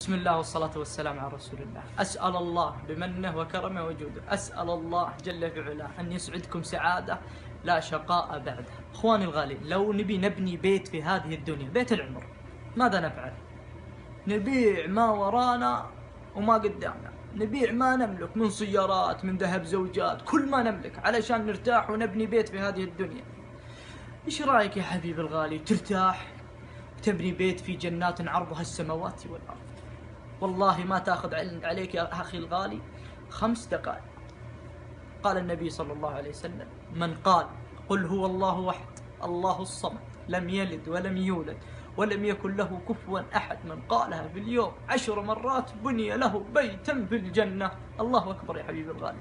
بسم الله والصلاة والسلام على رسول الله. أسأل الله بمنه وكرمه وجوده، أسأل الله جل في علاه أن يسعدكم سعادة لا شقاء بعدها. أخواني الغالين، لو نبني بيت في هذه الدنيا، بيت العمر، ماذا نفعل؟ نبيع ما ورانا وما قدامنا، نبيع ما نملك من سيارات، من ذهب زوجات، كل ما نملك علشان نرتاح ونبني بيت في هذه الدنيا. إيش رأيك يا حبيبي الغالي ترتاح وتبني بيت في جنات عرضها السماوات والأرض؟ والله ما تأخذ عليك يا أخي الغالي 5 دقائق. قال النبي صلى الله عليه وسلم: من قال قل هو الله أحد الله الصمد لم يلد ولم يولد ولم يكن له كفوا أحد، من قالها في اليوم 10 مرات بني له بيتا في الجنة. الله أكبر يا حبيبي الغالي.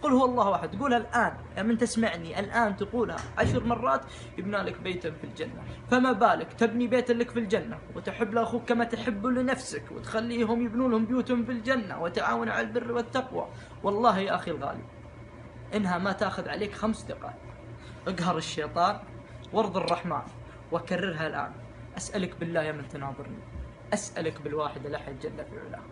قل هو الله أحد، قولها الآن يا من تسمعني الآن، تقولها 10 مرات يبنى لك بيتا في الجنة. فما بالك تبني بيتا لك في الجنة وتحب لأخوك كما تحب لنفسك، وتخليهم يبنون لهم بيوتهم في الجنة، وتعاون على البر والتقوى. والله يا أخي الغالي إنها ما تأخذ عليك 5 دقائق. اقهر الشيطان وارض الرحمن وكررها الآن. أسألك بالله يا من تناظرني، أسألك بالواحد الأحد جل في علاه،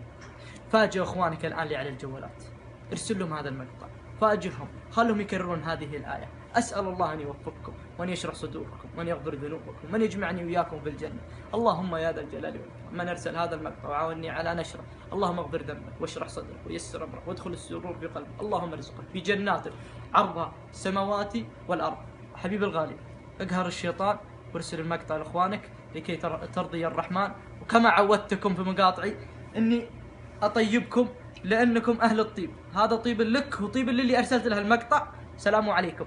فاجئ أخوانك الآن اللي على الجوالات، ارسل لهم هذا المقطع، فاجئهم، خلهم يكررون هذه الآية. أسأل الله أن يوفقكم وأن يشرح صدوركم وأن يغفر ذنوبكم وأن يجمعني وإياكم في الجنة. اللهم يا ذا الجلال والإكرام، من أرسل هذا المقطع وعاوني على نشره، اللهم اغفر ذنبه واشرح صدره ويسر أمره وادخل السرور في قلبه. اللهم ارزقه في جنات عرضها السماوات والأرض. حبيب الغالي، اقهر الشيطان وارسل المقطع لإخوانك لكي ترضي الرحمن. وكما عودتكم في مقاطعي إني أطيبكم لأنكم أهل الطيب، هذا طيب لك وطيب للي أرسلت له المقطع. سلام عليكم.